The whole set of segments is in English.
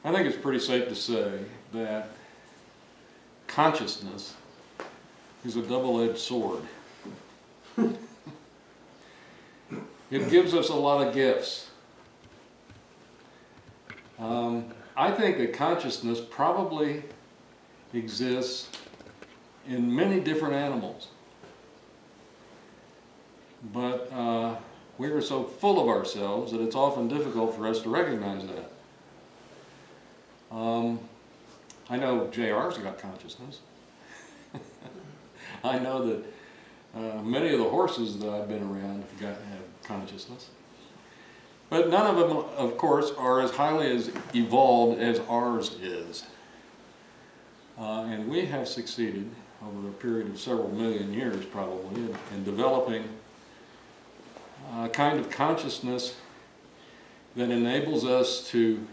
I think it's pretty safe to say that consciousness is a double-edged sword. It gives us a lot of gifts. I think that consciousness probably exists in many different animals. But we are so full of ourselves that it's often difficult for us to recognize that. I know JR's got consciousness. I know that many of the horses that I've been around have consciousness. But none of them, of course, are as highly as evolved as ours is. And we have succeeded over a period of several million years, probably, in developing a kind of consciousness that enables us to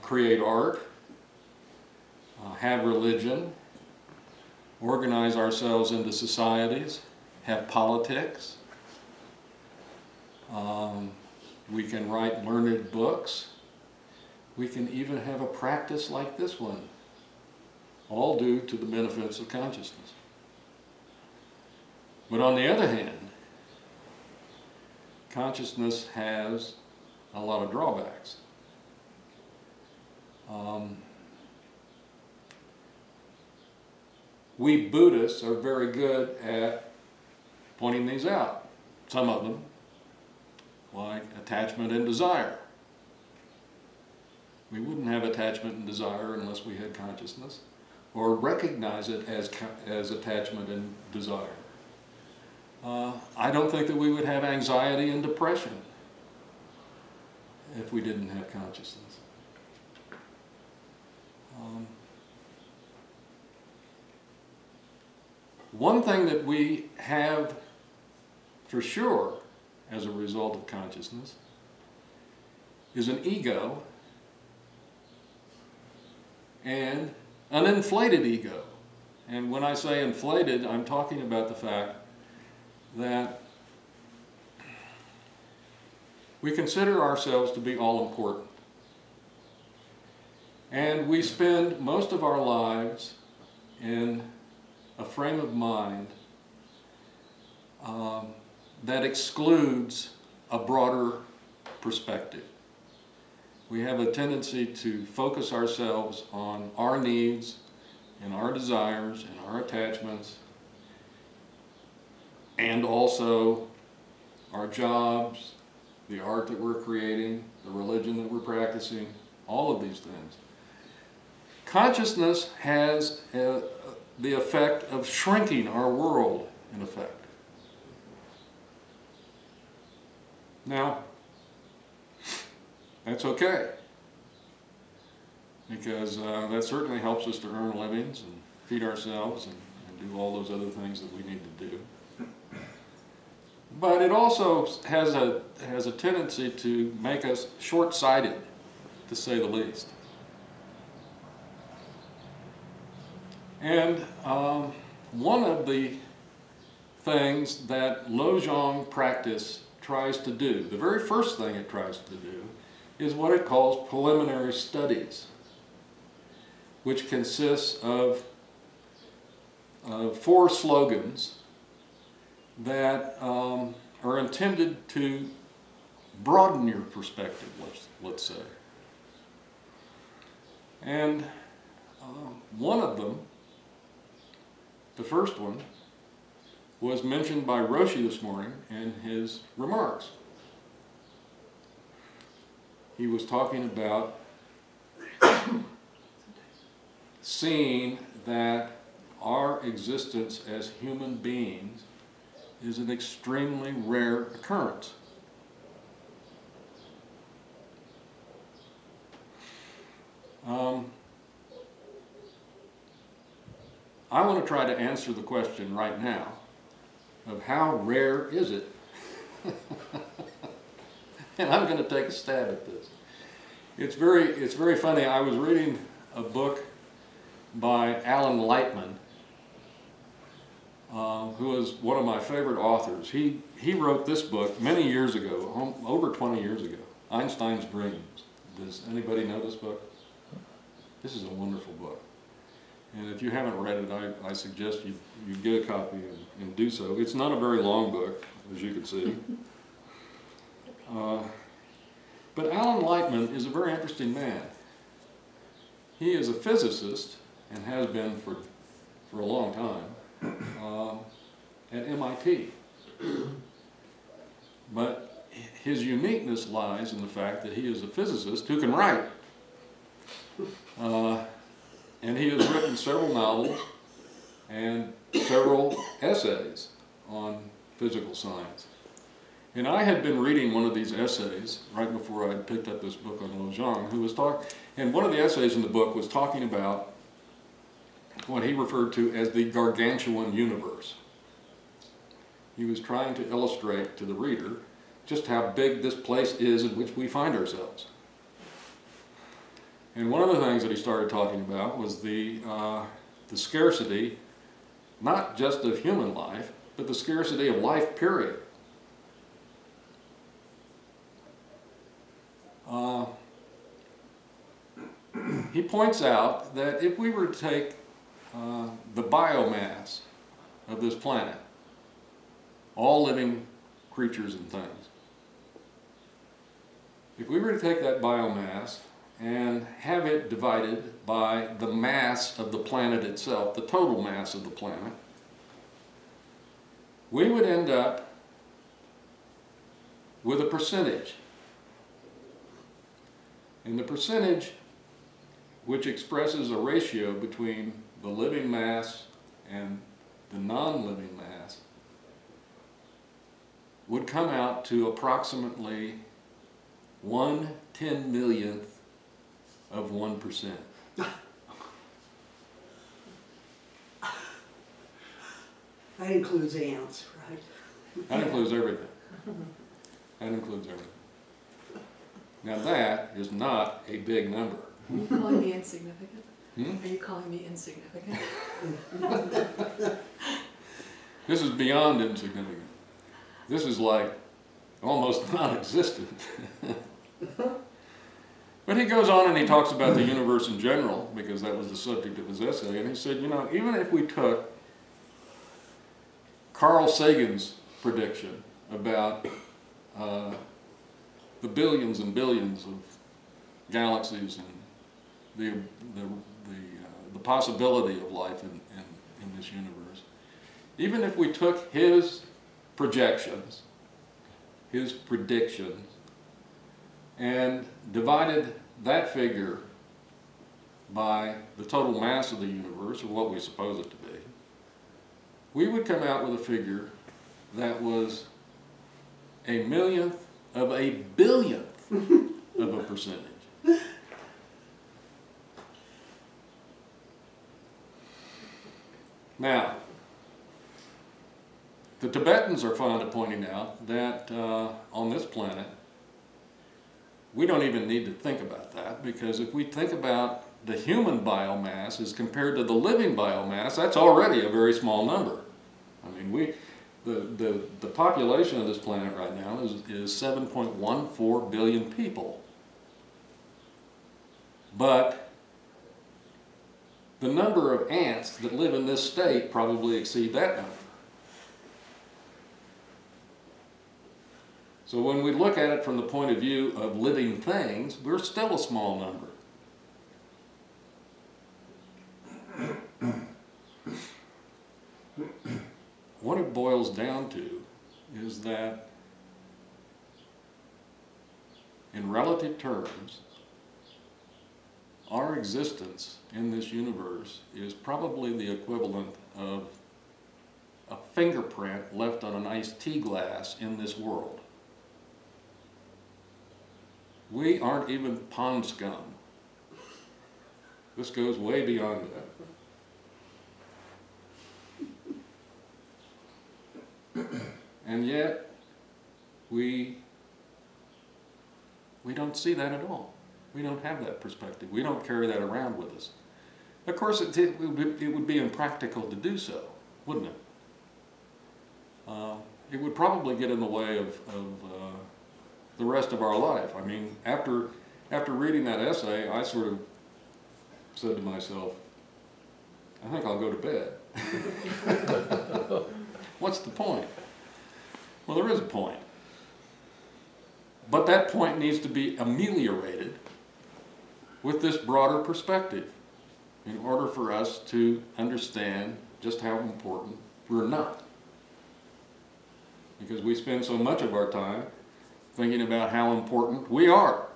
create art, have religion, organize ourselves into societies, have politics. We can write learned books. We can even have a practice like this one, all due to the benefits of consciousness. But on the other hand, consciousness has a lot of drawbacks. We Buddhists are very good at pointing these out. Some of them, like attachment and desire. We wouldn't have attachment and desire unless we had consciousness, or recognize it as attachment and desire. I don't think that we would have anxiety and depression if we didn't have consciousness. One thing that we have for sure as a result of consciousness is an ego, and an inflated ego. And when I say inflated, I'm talking about the fact that we consider ourselves to be all important. And we spend most of our lives in a frame of mind that excludes a broader perspective. We have a tendency to focus ourselves on our needs and our desires and our attachments, and also our jobs, the art that we're creating, the religion that we're practicing, all of these things. Consciousness has the effect of shrinking our world, in effect. Now, that's okay, because that certainly helps us to earn livings and feed ourselves and do all those other things that we need to do. But it also has a tendency to make us short-sighted, to say the least. And one of the things that Lojong practice tries to do, the very first thing it tries to do, is what it calls preliminary studies, which consists of 4 slogans that are intended to broaden your perspective, let's say. And one of them, the first one, was mentioned by Roshi this morning in his remarks. He was talking about seeing that our existence as human beings is an extremely rare occurrence. I want to try to answer the question right now of how rare is it? And I'm going to take a stab at this. It's very funny. I was reading a book by Alan Lightman, who is one of my favorite authors. He wrote this book many years ago, over 20 years ago, Einstein's Dreams. Does anybody know this book? This is a wonderful book. And if you haven't read it, I suggest you get a copy and do so. It's not a very long book, as you can see. But Alan Lightman is a very interesting man. He is a physicist, and has been for a long time, at MIT. But his uniqueness lies in the fact that he is a physicist who can write. And he has written several novels and several essays on physical science. And I had been reading one of these essays right before I had picked up this book on Lojong, who was and one of the essays in the book was talking about what he referred to as the gargantuan universe. He was trying to illustrate to the reader just how big this place is in which we find ourselves. And one of the things that he started talking about was the scarcity, not just of human life, but the scarcity of life, period. He points out that if we were to take the biomass of this planet, all living creatures and things, if we were to take that biomass and have it divided by the mass of the planet itself, the total mass of the planet, we would end up with a percentage. And the percentage, which expresses a ratio between the living mass and the non-living mass, would come out to approximately 1/10,000,000th of 1%. That includes ants, right? That includes everything. That includes everything. Now that is not a big number. Are you calling me insignificant? Hmm? Are you calling me insignificant? This is beyond insignificant. This is like almost non-existent. But he goes on and he talks about the universe in general, because that was the subject of his essay, and he said, you know, even if we took Carl Sagan's prediction about the billions and billions of galaxies and the possibility of life in this universe, even if we took his projections, his predictions, and divided that figure by the total mass of the universe, or what we suppose it to be, we would come out with a figure that was a millionth of a billionth of a percentage. Now, the Tibetans are fond of pointing out that on this planet, we don't even need to think about that, because if we think about the human biomass as compared to the living biomass, that's already a very small number. I mean, the population of this planet right now is 7.14 billion people. But the number of ants that live in this state probably exceed that number. So when we look at it from the point of view of living things, we're still a small number. What it boils down to is that in relative terms, our existence in this universe is probably the equivalent of a fingerprint left on an iced tea glass in this world. We aren't even pond scum. This goes way beyond that. And yet, we don't see that at all. We don't have that perspective. We don't carry that around with us. Of course, it would be impractical to do so, wouldn't it? It would probably get in the way of the rest of our life. I mean, after after reading that essay, I sort of said to myself, I think I'll go to bed. What's the point? Well, there is a point. But that point needs to be ameliorated with this broader perspective in order for us to understand just how important we're not. Because we spend so much of our time thinking about how important we are.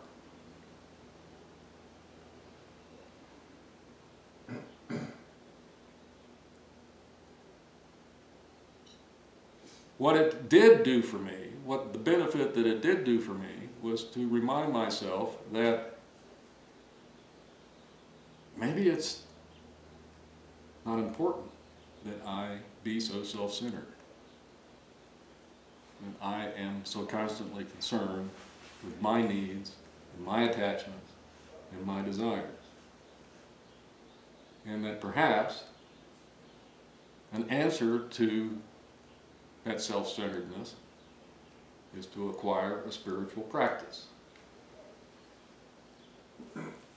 What it did do for me, what the benefit that it did do for me, was to remind myself that maybe it's not important that I be so self-centered, that I am so constantly concerned with my needs and my attachments and my desires, and that perhaps an answer to that self-centeredness is to acquire a spiritual practice.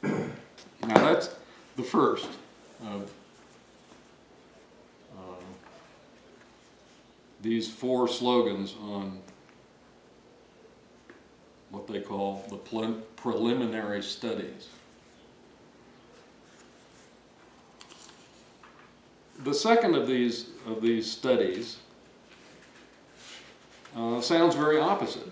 Now that's the first of these 4 slogans on what they call the preliminary studies. The second of these studies sounds very opposite.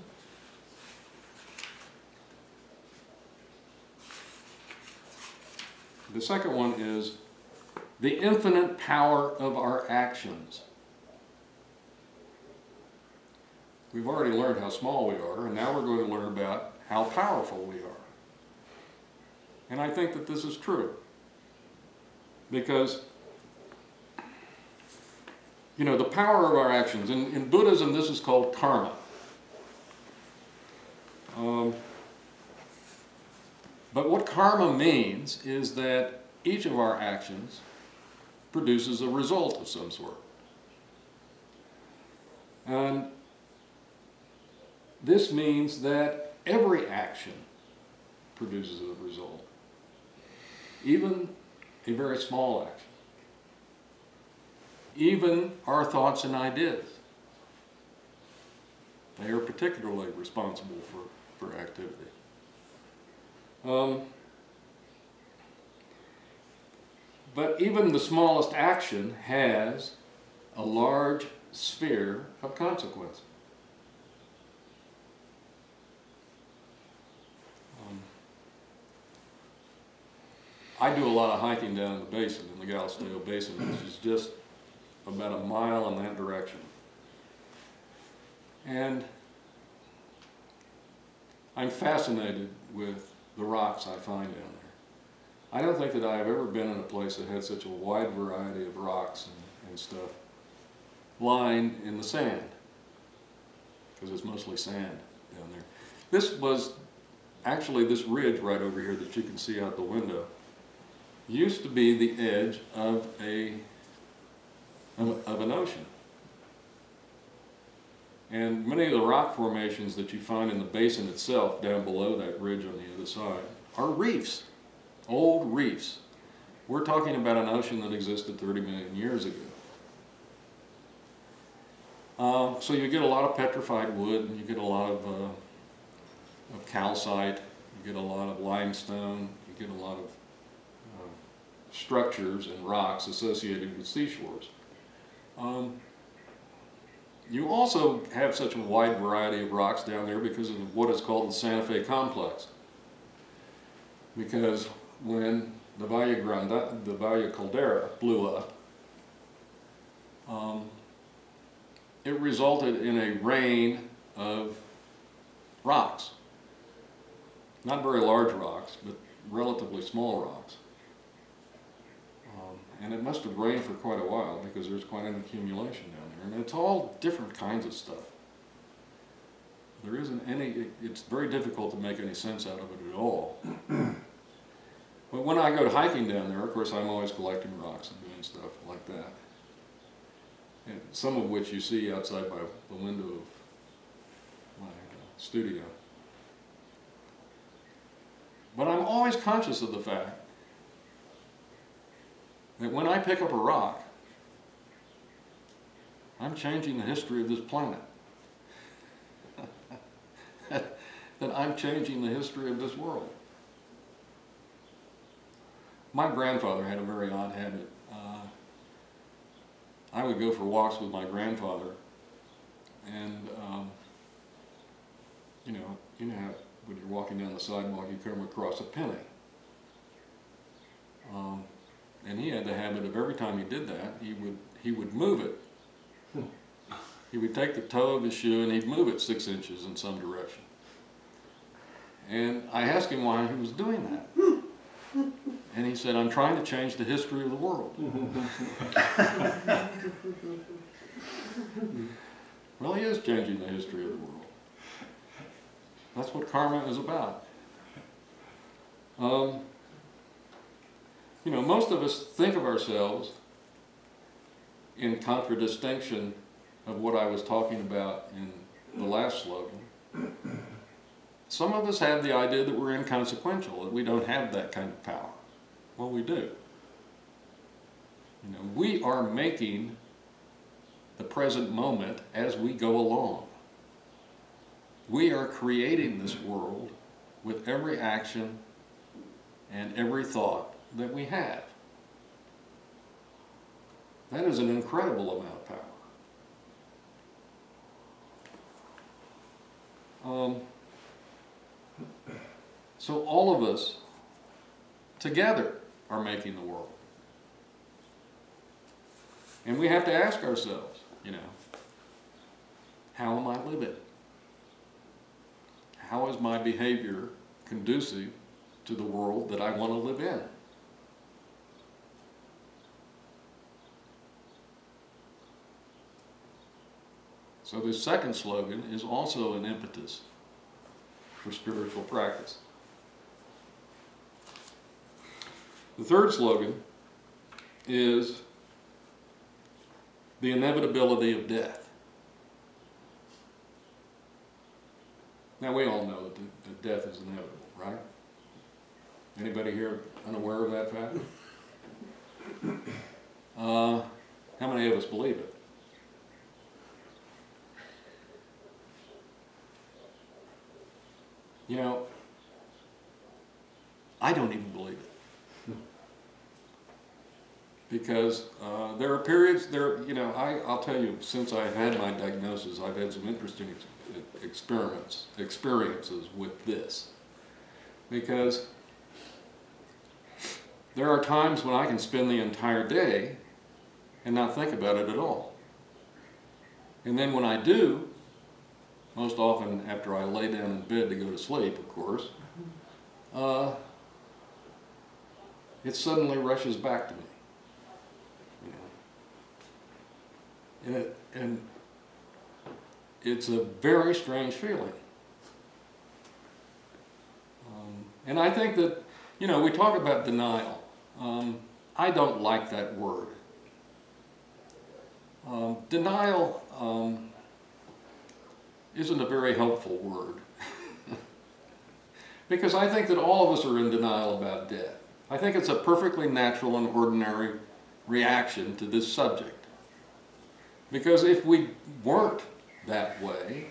The second one is the infinite power of our actions. We've already learned how small we are, and now we're going to learn about how powerful we are. And I think that this is true. Because, you know, the power of our actions, in Buddhism this is called karma. But what karma means is that each of our actions produces a result of some sort. And this means that every action produces a result, even a very small action, even our thoughts and ideas. They are particularly responsible for activity. But even the smallest action has a large sphere of consequence. I do a lot of hiking down in the basin, in the Galisteo Basin, which is just about a mile in that direction. And I'm fascinated with the rocks I find down there. I don't think that I have ever been in a place that had such a wide variety of rocks and stuff lying in the sand, because it's mostly sand down there. This was actually, this ridge right over here that you can see out the window used to be the edge of an ocean. And many of the rock formations that you find in the basin itself, down below that ridge on the other side, are reefs, old reefs. We're talking about an ocean that existed 30 million years ago. So you get a lot of petrified wood, and you get a lot of calcite, you get a lot of limestone, you get a lot of structures and rocks associated with seashores. You also have such a wide variety of rocks down there because of what is called the Santa Fe complex. Because when the Valle Caldera blew up, it resulted in a rain of rocks. Not very large rocks, but relatively small rocks. And it must have rained for quite a while because there's quite an accumulation down there. And it's all different kinds of stuff. There isn't any, it's very difficult to make any sense out of it at all. But when I go hiking down there, of course, I'm always collecting rocks and doing stuff like that. And some of which you see outside by the window of my studio. But I'm always conscious of the fact that when I pick up a rock, I'm changing the history of this planet. That I'm changing the history of this world. My grandfather had a very odd habit. I would go for walks with my grandfather, and you know how when you're walking down the sidewalk, you come across a penny. And he had the habit of every time he did that, he would move it. He would take the toe of his shoe and he'd move it 6 inches in some direction. And I asked him why he was doing that. And he said, I'm trying to change the history of the world. Well, he is changing the history of the world. That's what karma is about. You know, most of us think of ourselves in contradistinction of what I was talking about in the last slogan. Some of us have the idea that we're inconsequential, that we don't have that kind of power. Well, we do. You know, we are making the present moment as we go along. We are creating this world with every action and every thought that we have. That is an incredible amount of power. So all of us together are making the world. And we have to ask ourselves, you know, how am I living? How is my behavior conducive to the world that I want to live in? So this second slogan is also an impetus for spiritual practice. The third slogan is the inevitability of death. Now we all know that death is inevitable, right? Anybody here unaware of that fact? How many of us believe it? You know, I don't even believe it. Because there are periods, you know, I'll tell you, since I've had my diagnosis, I've had some interesting experiences with this. Because there are times when I can spend the entire day and not think about it at all. And then when I do, most often after I lay down in bed to go to sleep, of course, it suddenly rushes back to me. You know? And it's a very strange feeling. And I think that, you know, we talk about denial. I don't like that word. Denial isn't a very helpful word. Because I think that all of us are in denial about death. I think it's a perfectly natural and ordinary reaction to this subject. Because if we weren't that way,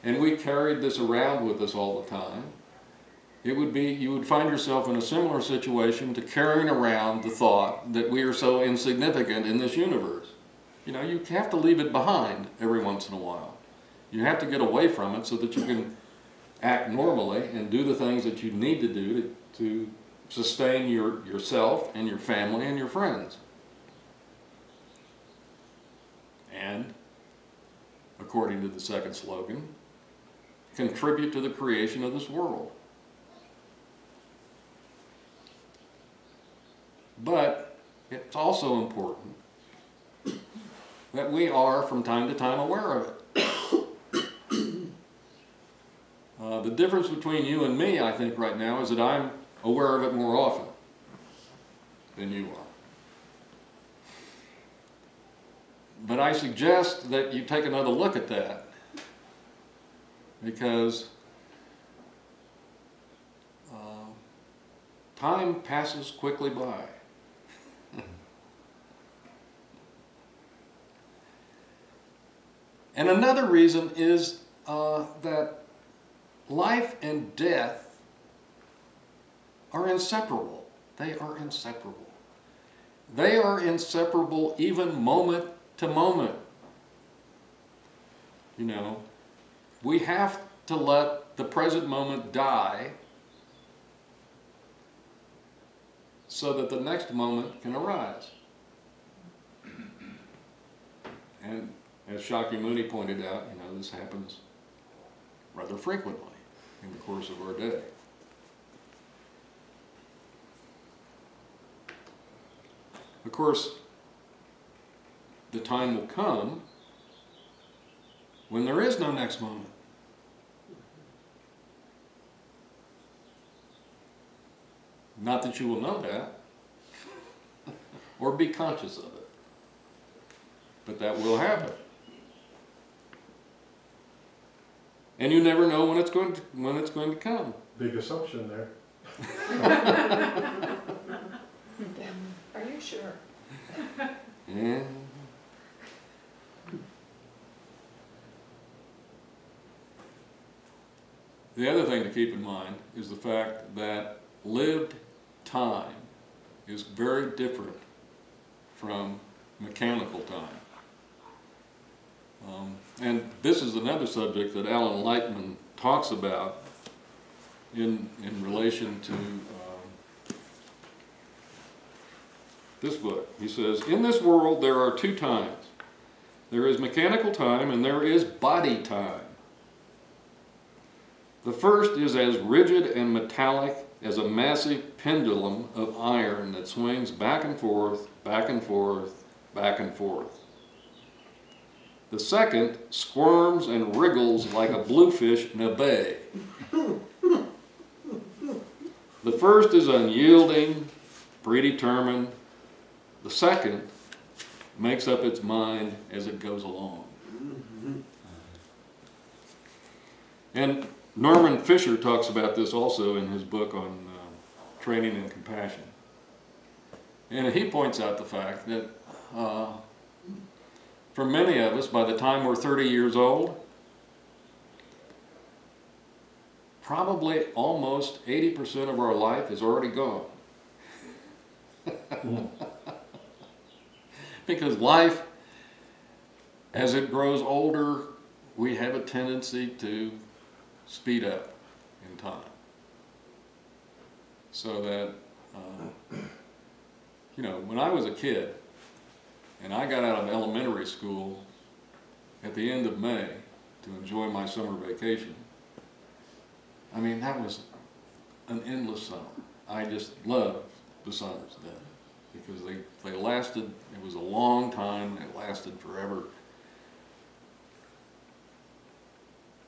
and we carried this around with us all the time, it would be, you would find yourself in a similar situation to carrying around the thought that we are so insignificant in this universe. You know, you have to leave it behind every once in a while. You have to get away from it so that you can act normally and do the things that you need to do to sustain yourself and your family and your friends. And, according to the second slogan, contribute to the creation of this world. But it's also important that we are, from time to time, aware of it. The difference between you and me, I think, right now, is that I'm aware of it more often than you are. But I suggest that you take another look at that, time passes quickly by. And another reason is that life and death are inseparable. They are inseparable. They are inseparable even moment to moment. You know, we have to let the present moment die so that the next moment can arise. And as Shakyamuni pointed out, you know, this happens rather frequently in the course of our day. Of course, the time will come when there is no next moment. Not that you will know that or be conscious of it, but that will happen. And you never know when it's going to come. Big assumption there. Are you sure? Yeah. The other thing to keep in mind is the fact that lived time is very different from mechanical time. And this is another subject that Alan Lightman talks about in relation to this book. He says, in this world there are two times. There is mechanical time and there is body time. The first is as rigid and metallic as a massive pendulum of iron that swings back and forth, back and forth, back and forth. The second squirms and wriggles like a bluefish in a bay. The first is unyielding, predetermined. The second makes up its mind as it goes along. And Norman Fisher talks about this also in his book on training and compassion. And he points out the fact that for many of us, by the time we're 30 years old, probably almost 80% of our life is already gone. Because life, as it grows older, we have a tendency to speed up in time. So that, you know, when I was a kid, and I got out of elementary school at the end of May to enjoy my summer vacation, I mean, that was an endless summer. I just loved the summers then because they lasted, it was a long time, it lasted forever.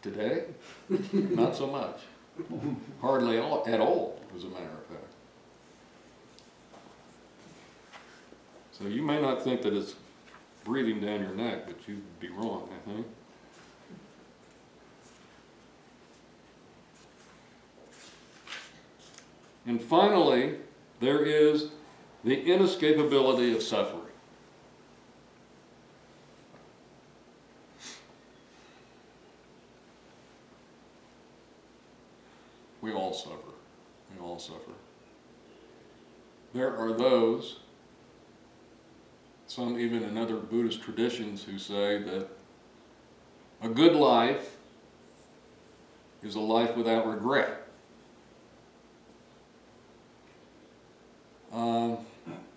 Today, not so much. Hardly at all, as a matter of fact. So you may not think that it's breathing down your neck, but you'd be wrong, I think. And finally, there is the inescapability of suffering. We all suffer. We all suffer. There are those, some even in other Buddhist traditions, who say that a good life is a life without regret.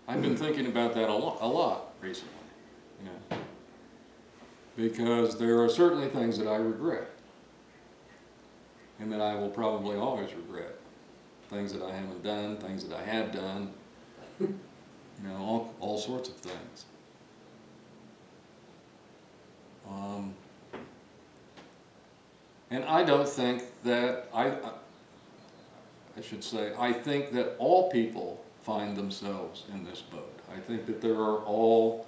I've been thinking about that a lot recently, you know, because there are certainly things that I regret, and that I will probably always regret. Things that I haven't done, things that I have done, you know, all sorts of things. And I don't think that, I should say, I think that all people find themselves in this boat. I think that there are all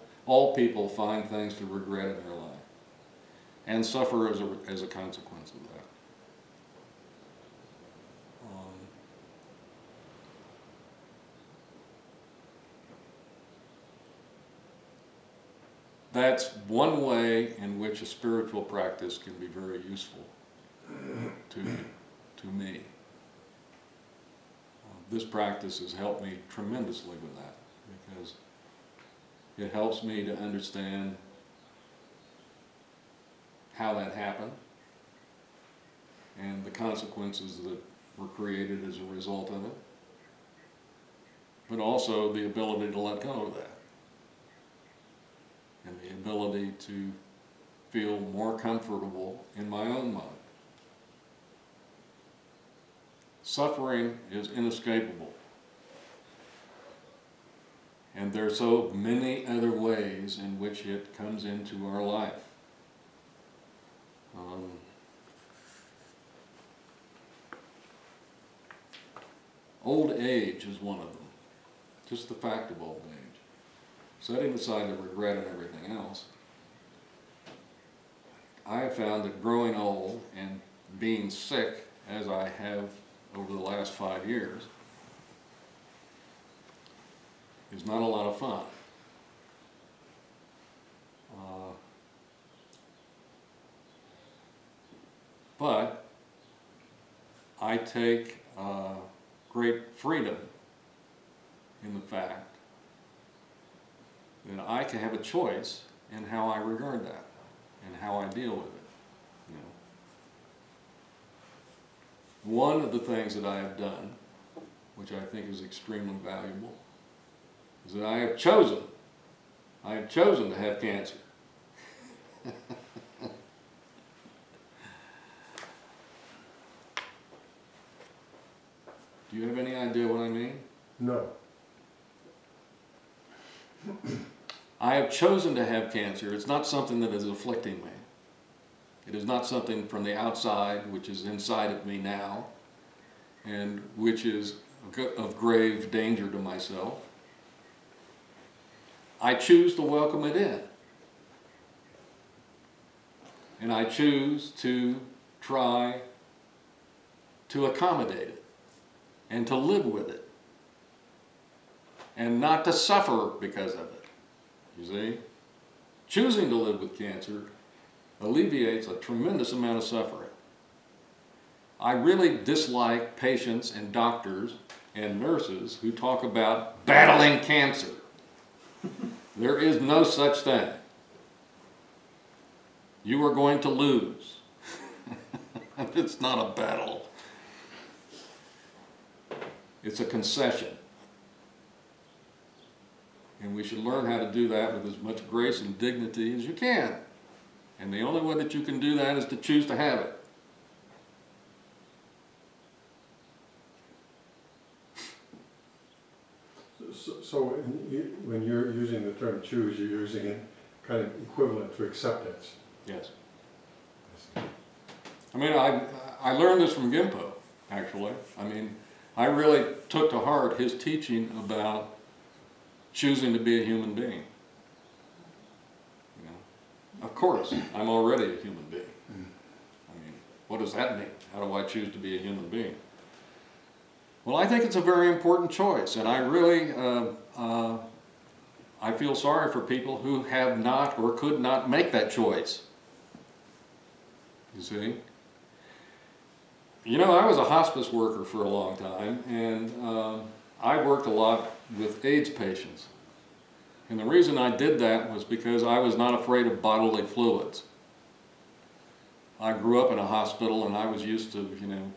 people find things to regret in their life and suffer as a consequence of that. that's one way in which a spiritual practice can be very useful to me. This practice has helped me tremendously with that, because it helps me to understand how that happened and the consequences that were created as a result of it, but also the ability to let go of that, and the ability to feel more comfortable in my own mind. Suffering is inescapable, and there are so many other ways in which it comes into our life. Old age is one of them, just the fact of old age. Setting aside the regret and everything else, I have found that growing old and being sick, as I have over the last 5 years, is not a lot of fun. But I take great freedom in the fact that I can have a choice in how I regard that and how I deal with it. You know. One of the things that I have done, which I think is extremely valuable, is that I have chosen to have cancer. Do you have any idea what I mean? No. I have chosen to have cancer. It's not something that is afflicting me. It is not something from the outside, which is inside of me now, and which is of grave danger to myself. I choose to welcome it in. And I choose to try to accommodate it and to live with it and not to suffer because of it. You see? Choosing to live with cancer alleviates a tremendous amount of suffering. I really dislike patients and doctors and nurses who talk about battling cancer. There is no such thing. You are going to lose. It's not a battle. It's a concession. And we should learn how to do that with as much grace and dignity as you can. And the only way that you can do that is to choose to have it. So when you're using the term choose, you're using it kind of equivalent to acceptance. Yes. I mean, I learned this from Genpo, actually. I mean, I really took to heart his teaching about choosing to be a human being. You know, of course, I'm already a human being. I mean, what does that mean? How do I choose to be a human being? Well, I think it's a very important choice, and I really, I feel sorry for people who have not or could not make that choice. You see? You know, I was a hospice worker for a long time, and I worked a lot with AIDS patients. And the reason I did that was because I was not afraid of bodily fluids. I grew up in a hospital, and I was used to, you know,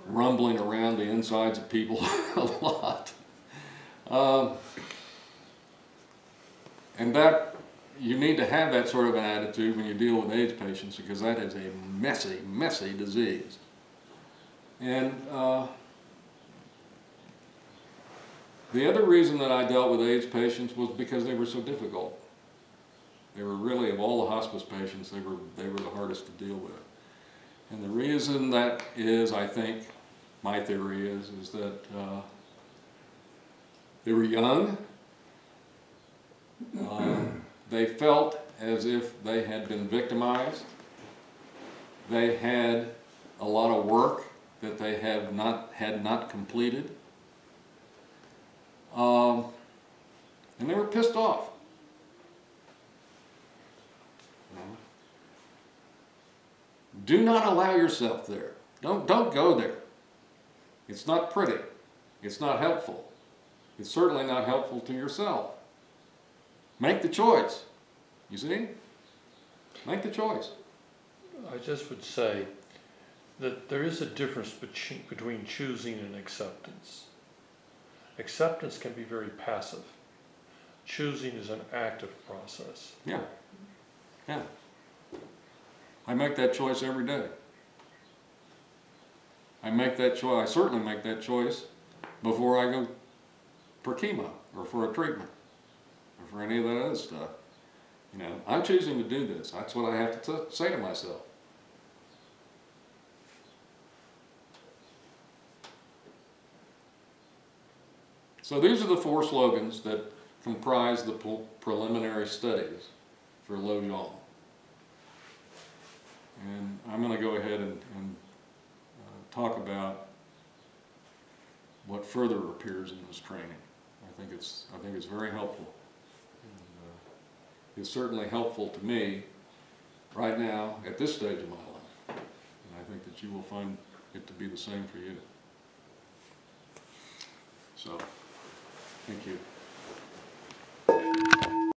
rumbling around the insides of people a lot. And that, you need to have that sort of an attitude when you deal with AIDS patients, because that is a messy, messy disease. And the other reason that I dealt with AIDS patients was because they were so difficult. They were really, of all the hospice patients, they were the hardest to deal with. And the reason that is, I think, my theory is that they were young. They felt as if they had been victimized. They had a lot of work that they had not completed. And they were pissed off. You know? Do not allow yourself there. Don't go there. It's not pretty. It's not helpful. It's certainly not helpful to yourself. Make the choice. You see? Make the choice. I just would say that there is a difference between choosing and acceptance. Acceptance can be very passive. Choosing is an active process. Yeah. Yeah. I make that choice every day. I make that choice. I certainly make that choice before I go for chemo or for a treatment or for any of that other stuff. You know, I'm choosing to do this. That's what I have to say to myself. So these are the 4 slogans that comprise the preliminary studies for Lojong. And I'm going to go ahead and talk about what further appears in this training. I think it's very helpful. And, it's certainly helpful to me right now at this stage of my life. And I think that you will find it to be the same for you. So, thank you.